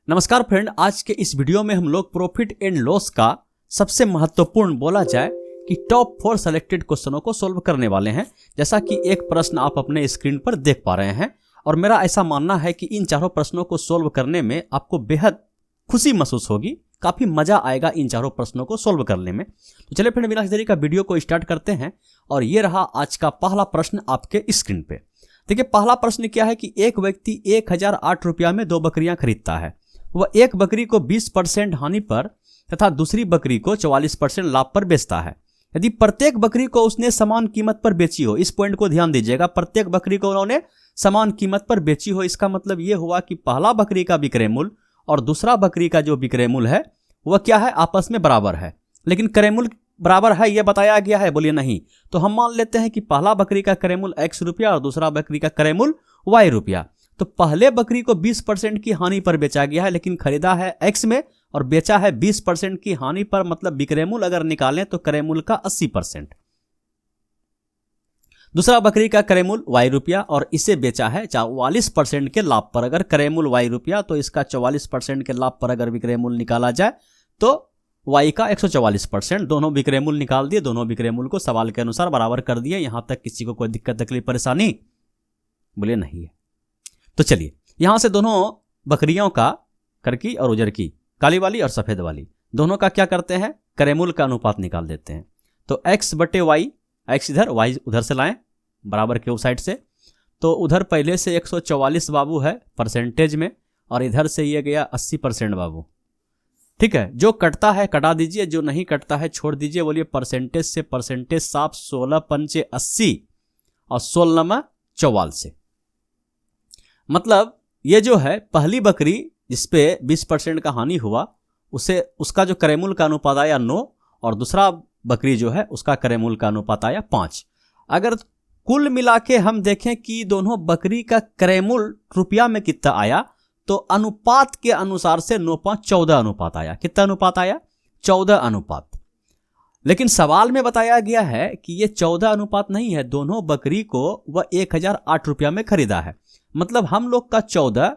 नमस्कार फ्रेंड, आज के इस वीडियो में हम लोग प्रॉफिट एंड लॉस का सबसे महत्वपूर्ण बोला जाए कि टॉप 4 सेलेक्टेड क्वेश्चनों को सोल्व करने वाले हैं। जैसा कि एक प्रश्न आप अपने स्क्रीन पर देख पा रहे हैं और मेरा ऐसा मानना है कि इन चारों प्रश्नों को सोल्व करने में आपको बेहद खुशी महसूस होगी, काफ़ी मजा आएगा इन चारों प्रश्नों को सोल्व करने में। तो चलिए फ्रेंड, बिना देरी का वीडियो को स्टार्ट करते हैं और ये रहा आज का पहला प्रश्न आपके स्क्रीन पे। देखिए, पहला प्रश्न क्या है कि एक व्यक्ति 1008 रुपया में 2 बकरियां खरीदता है। वह एक बकरी को 20% हानि पर तथा दूसरी बकरी को 44% लाभ पर बेचता है। यदि प्रत्येक बकरी को उसने समान कीमत पर बेची हो, इस पॉइंट को ध्यान दीजिएगा, प्रत्येक बकरी को उन्होंने समान कीमत पर बेची हो, इसका मतलब यह हुआ कि पहला बकरी का विक्रय मूल्य और दूसरा बकरी का जो विक्रय मूल्य है वह क्या है, आपस में बराबर है। लेकिन क्रय मूल्य बराबर है यह बताया गया है, बोलिए नहीं। तो हम मान लेते हैं कि पहला बकरी का क्रय मूल्य x रुपया और दूसरा बकरी का क्रय मूल्य y रुपया। तो पहले बकरी को 20% की हानि पर बेचा गया है, लेकिन खरीदा है x में और बेचा है 20% की हानि पर, मतलब विक्रय मूल्य अगर निकालें तो क्रय मूल्य का 80%। दूसरा बकरी का क्रय मूल्य y रुपया और इसे बेचा है 44% के लाभ पर। अगर क्रय मूल्य y रुपया तो इसका 44% के लाभ पर अगर विक्रय मूल्य निकाला जाए तो y का 144%। दोनों विक्रय मूल्य निकाल दिए, दोनों विक्रय मूल्य को सवाल के अनुसार बराबर कर दिए। यहां तक किसी को कोई दिक्कत तकलीफ परेशानी बोलिए नहीं है। तो चलिए, यहां से दोनों बकरियों का, करकी और उजर की, काली वाली और सफेद वाली, दोनों का क्या करते हैं, क्रय मूल्य का अनुपात निकाल देते हैं। तो x बटे वाई, x इधर y उधर से लाएं बराबर के उस साइड से। तो उधर पहले से 144 बाबू है परसेंटेज में और इधर से ये गया 80% बाबू। ठीक है, जो कटता है कटा दीजिए, जो नहीं कटता है छोड़ दीजिए। बोलिए परसेंटेज से परसेंटेज साफ, 16 पंचे 80 और 16 44 से। मतलब ये जो है पहली बकरी जिसपे 20% का हानि हुआ उसे, उसका जो क्रय मूल्य का अनुपात आया 9 और दूसरा बकरी जो है उसका क्रय मूल्य का अनुपात आया 5। अगर कुल मिला के हम देखें कि दोनों बकरी का क्रय मूल्य रुपया में कितना आया, तो अनुपात के अनुसार से 9:5 14 अनुपात आया। कितना अनुपात आया, 14 अनुपात। लेकिन सवाल में बताया गया है कि ये 14 अनुपात नहीं है, दोनों बकरी को वह 1008 रुपया में खरीदा है। मतलब हम लोग का 14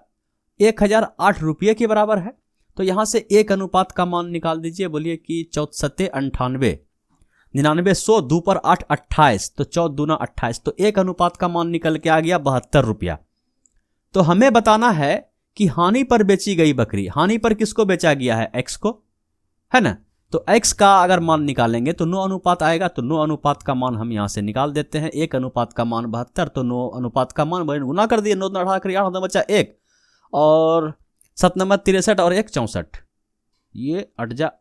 1008 रुपये के बराबर है। तो यहां से 1 अनुपात का मान निकाल दीजिए। बोलिए कि 14 98 99 100 2 पर 8 28, तो 14 दूना 28, तो 1 अनुपात का मान निकल के आ गया 72 रुपया। तो हमें बताना है कि हानि पर बेची गई बकरी, हानि पर किसको बेचा गया है, x को, है ना। तो x का अगर मान निकालेंगे तो 9 अनुपात आएगा। तो 9 अनुपात का मान हम यहां से निकाल देते हैं। 1 अनुपात का मान 72, तो 9 अनुपात का मान गुना कर दिए, 9 18 करिए 8 बचा 1 और 7 नंबर 63 और 1 64, ये 8 जा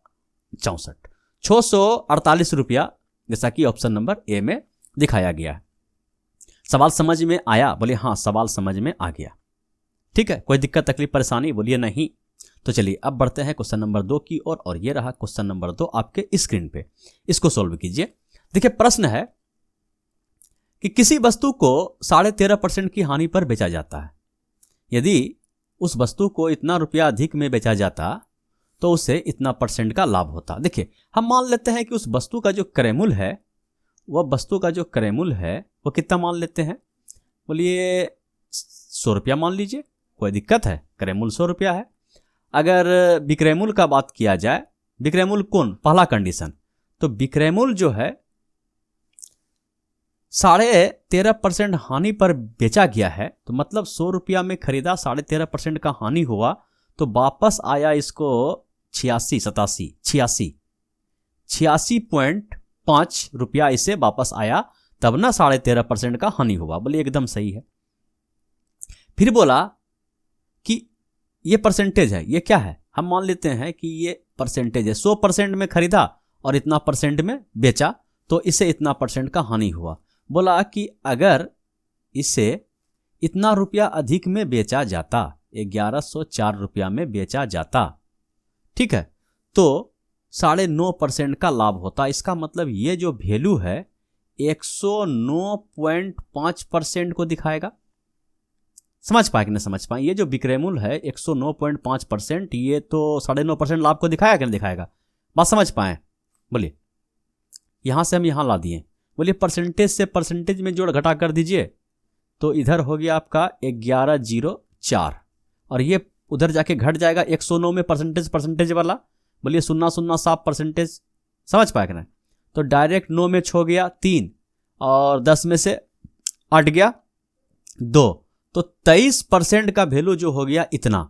64, 648 रुपया, जैसा कि ऑप्शन नंबर ए में दिखाया गया है। सवाल समझ में आया, बोलिए हाँ सवाल समझ में आ गया। ठीक है, कोई दिक्कत तकलीफ परेशानी बोलिए नहीं। तो चलिए अब बढ़ते हैं क्वेश्चन नंबर 2 की ओर और ये रहा क्वेश्चन नंबर 2 आपके स्क्रीन पे। इसको सोल्व कीजिए। देखिए, प्रश्न है कि किसी वस्तु को 13.5% की हानि पर बेचा जाता है। यदि उस वस्तु को इतना रुपया अधिक में बेचा जाता तो उसे इतना % का लाभ होता। देखिए, हम मान लेते हैं कि उस वस्तु का जो क्रय मूल्य है, वह वस्तु का जो क्रय मूल्य है वो कितना मान लेते हैं, बोलिए 100 रुपया मान लीजिए, कोई दिक्कत है, क्रय मूल्य 100 रुपया है। अगर विक्रय मूल्य का बात किया जाए, विक्रय मूल्य कौन, पहला कंडीशन, तो विक्रय मूल्य जो है 13.5% हानि पर बेचा गया है। तो मतलब 100 रुपया में खरीदा, 13.5% का हानि हुआ, तो वापस आया इसको 86.5 रुपया इसे वापस आया, तब ना 13.5% का हानि हुआ। बोले एकदम सही है। फिर बोला कि ये परसेंटेज है, ये क्या है, हम मान लेते हैं कि ये परसेंटेज है। 100% में खरीदा और इतना % में बेचा, तो इसे इतना % का हानि हुआ। बोला कि अगर इसे इतना रुपया अधिक में बेचा जाता, 1104 रुपया में बेचा जाता, ठीक है, तो 9.5% का लाभ होता। इसका मतलब ये जो वैल्यू है 109.5% को दिखाएगा। समझ पाए कि नहीं समझ पाए, ये जो विक्रय मूल्य है 109.5%, ये तो 9.5% लाभ को दिखाया कि नहीं दिखाएगा, बात समझ पाए। बोलिए, यहां से हम यहां ला दिए। बोलिए परसेंटेज से परसेंटेज में जोड़ घटा कर दीजिए, तो इधर हो गया आपका 1104 और ये उधर जाके घट जाएगा 109 में परसेंटेज वाला, बोलिए 0.07%, समझ पाए कि नहीं। तो डायरेक्ट 9 में छो गया 3 और 10 में से 8 गया 2, तो 23% का वैल्यू जो हो गया इतना।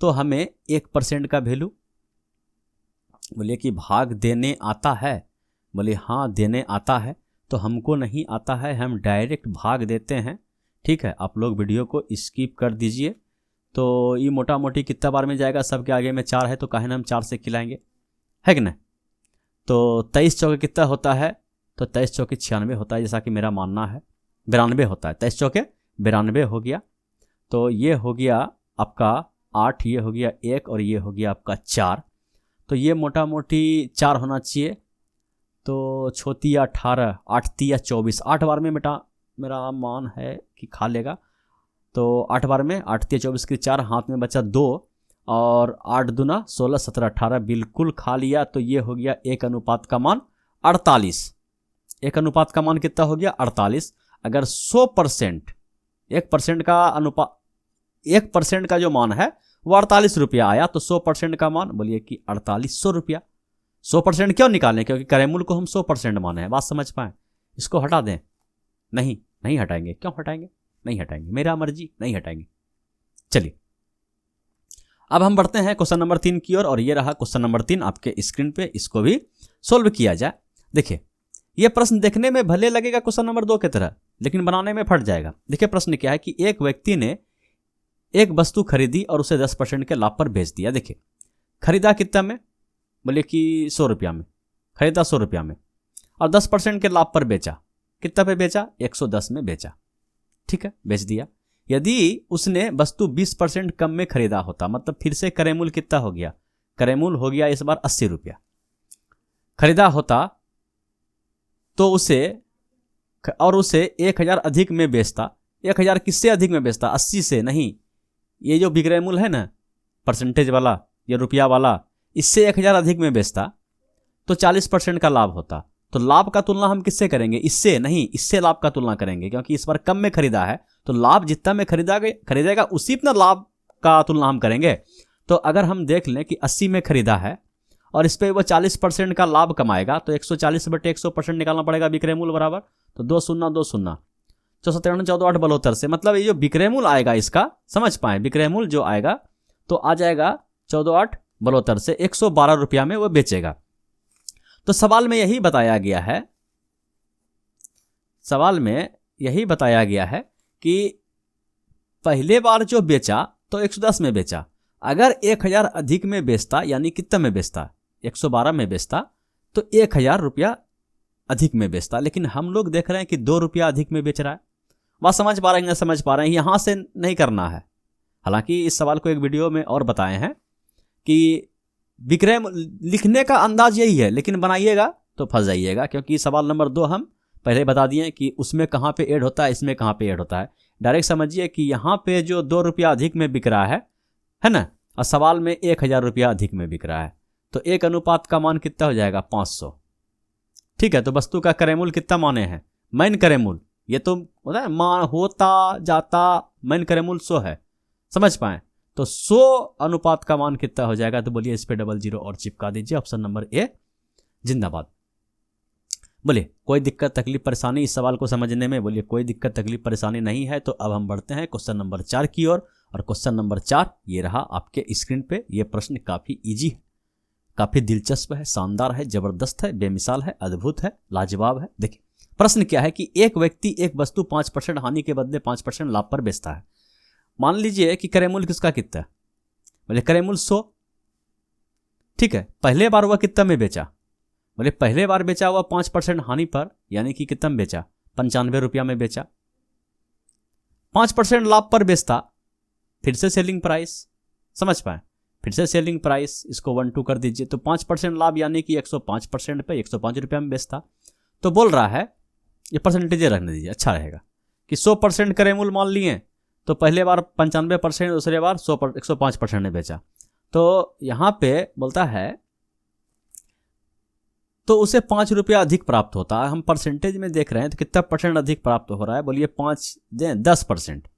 तो हमें 1% का वैल्यू, बोलिए कि भाग देने आता है, बोलिए हाँ देने आता है। तो हमको नहीं आता है, हम डायरेक्ट भाग देते हैं। ठीक है, आप लोग वीडियो को स्किप कर दीजिए। तो ये मोटा मोटी कितना बार में जाएगा, सबके आगे में 4 है तो काहे ना हम 4 से खिलाएंगे, है कि नहीं। तो 23 चौके कितना होता है, तो 23 चौके 96 होता है, जैसा कि मेरा मानना है 92 होता है। 23 चौके 92 हो गया। तो ये हो गया आपका 8, ये हो गया 1 और ये हो गया आपका 4। तो ये मोटा मोटी 4 होना चाहिए। तो छोती 18, 8 तिया 24, 8 बार में बेटा मेरा मान है कि खा लेगा। तो 8 बार में 8 तिया 24 की 4, हाथ में बचा 2 और 8 दूना 16, 17, 18 बिल्कुल खा लिया। तो ये हो गया 1 अनुपात का मान 48। 1 अनुपात का मान कितना हो गया 48। अगर 100% 1% का अनुपात 1% का जो मान है वो 48 रुपया आया, तो 100% का मान बोलिए कि 4800 रुपया। 100% क्यों निकालें, क्योंकि करेमूल को हम 100% माने हैं। बात समझ पाए। इसको हटा दें, नहीं हटाएंगे। क्यों हटाएंगे, नहीं हटाएंगे, मेरा मर्जी, नहीं हटाएंगे। चलिए अब हम बढ़ते हैं क्वेश्चन नंबर 3 की ओर। और ये रहा क्वेश्चन नंबर 3 आपके स्क्रीन पे, इसको भी सोल्व किया जाए। देखिए ये प्रश्न देखने में भले लगेगा क्वेश्चन नंबर 2 की तरह, लेकिन बनाने में फट जाएगा। देखिए प्रश्न क्या है कि एक व्यक्ति ने एक वस्तु खरीदी और उसे 10% के लाभ पर बेच दिया। देखिए खरीदा कितना में, बोले कि 100 रुपया में खरीदा, 100 रुपया में, और 10% के लाभ पर बेचा। कितना पे बेचा, 110 में बेचा। ठीक है, बेच दिया। यदि उसने वस्तु 20% कम में खरीदा होता, मतलब फिर से करेमूल कितना हो गया, करेमूल हो गया इस बार 80 रुपया खरीदा होता, तो उसे 1000 अधिक में बेचता। 1000 किससे अधिक में बेचता, 80 से नहीं, ये जो विक्रयमूल है ना परसेंटेज वाला, ये रुपया वाला, इससे 1000 अधिक में बेचता तो 40% का लाभ होता। तो लाभ का तुलना हम किससे करेंगे, इससे नहीं, इससे लाभ का तुलना करेंगे, क्योंकि इस बार कम में खरीदा है। तो लाभ जितना में खरीदेगा उसी इतना लाभ का तुलना हम करेंगे। तो अगर हम देख लें कि 80 में खरीदा है और इस पर वो 40% का लाभ कमाएगा, तो 140/100% निकालना पड़ेगा विक्रयमूल बराबर। तो 2 शून्य 2 शून्य 4 14 8 72 से, मतलब ये जो विक्रयमूल आएगा इसका, समझ पाए, विक्रयमूल जो आएगा तो आ जाएगा 14 8 72 से 112 रुपया में वो बेचेगा। तो सवाल में यही बताया गया है, कि पहले बार जो बेचा तो 110 में बेचा। अगर 1000 अधिक में बेचता, यानी कितना में बेचता, 112 में बेचता, तो 1000 रुपया अधिक में बेचता। लेकिन हम लोग देख रहे हैं कि 2 रुपया अधिक में बेच रहा है। बात समझ पा रहे हैं, समझ पा रहे हैं, यहां से नहीं करना है। हालांकि इस सवाल को एक वीडियो में और बताए हैं कि विक्रय लिखने का अंदाज यही है, लेकिन बनाइएगा तो फंस जाइएगा, क्योंकि सवाल नंबर 2 हम पहले बता दिए कि उसमें कहाँ पे ऐड होता है, इसमें कहाँ पे ऐड होता है। डायरेक्ट समझिए कि यहाँ पे जो 2 रुपया अधिक में बिक रहा है ना, और सवाल में 1000 रुपया अधिक में बिक रहा है, तो 1 अनुपात का मान कितना हो जाएगा 500। ठीक है, तो वस्तु का करेमूल कितना माने हैं, मैन करेमूल, ये तो होता है मान होता जाता, मैन करेमूल 100 है, समझ पाए। तो 100 अनुपात का मान कितना हो जाएगा, तो बोलिए इस पे 00 और चिपका दीजिए। ऑप्शन नंबर ए जिंदाबाद। बोलिए कोई दिक्कत तकलीफ परेशानी इस सवाल को समझने में, बोलिए कोई दिक्कत तकलीफ परेशानी नहीं है। तो अब हम बढ़ते हैं क्वेश्चन नंबर 4 की ओर। और क्वेश्चन नंबर 4 ये रहा आपके स्क्रीन पे। ये प्रश्न काफ़ी ईजी है, काफ़ी दिलचस्प है, शानदार है, जबरदस्त है, बेमिसाल है, अद्भुत है, लाजवाब है। देखिए प्रश्न क्या है कि एक व्यक्ति एक वस्तु 5% हानि के बदले 5% लाभ पर बेचता है। मान लीजिए कि करेमूल किसका कितना है, बोले करेमूल 100। ठीक है, पहले बार वह कितना में बेचा, बोले पहले बार बेचा हुआ 5% हानि पर, यानी कि कितना में बेचा, 95 रुपया में बेचा। 5% लाभ पर बेचता, फिर से सेलिंग प्राइस, समझ पाए, फिर से सेलिंग प्राइस, इसको 1 2 कर दीजिए। तो 5% लाभ यानी कि 105% पे 105 रुपया में बेचता। तो बोल रहा है, ये परसेंटेज रखने दीजिए, अच्छा रहेगा, कि 100% करेमूल मान लिए, तो पहले बार 95%, दूसरे बार 105% ने बेचा। तो यहाँ पे बोलता है तो उसे 5 रुपया अधिक प्राप्त होता है। हम परसेंटेज में देख रहे हैं तो कितना परसेंट अधिक प्राप्त हो रहा है, बोलिए 5 दें 10%।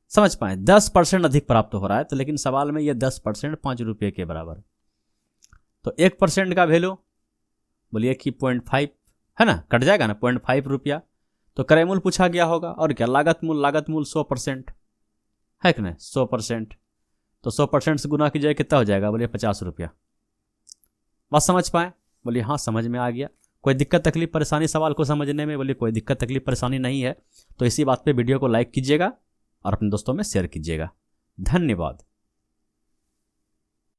समझ पाए, 10% अधिक प्राप्त हो रहा है, तो लेकिन सवाल में ये 10% 5 रुपये के बराबर। तो 1% का वैल्यू बोलिए कि 0.5 है ना, कट जाएगा ना 0.5 रुपया। तो क्रय मूल्य पूछा गया होगा, और क्या लागत मूल्य 100% है कि नहीं, 100%। तो 100% से गुना कीजिए, कितना हो जाएगा, बोलिए 50 रुपया। बात समझ पाए, बोलिए हाँ समझ में आ गया। कोई दिक्कत तकलीफ परेशानी सवाल को समझने में, बोलिए कोई दिक्कत तकलीफ परेशानी नहीं है। तो इसी बात पे वीडियो को लाइक कीजिएगा और अपने दोस्तों में शेयर कीजिएगा। धन्यवाद।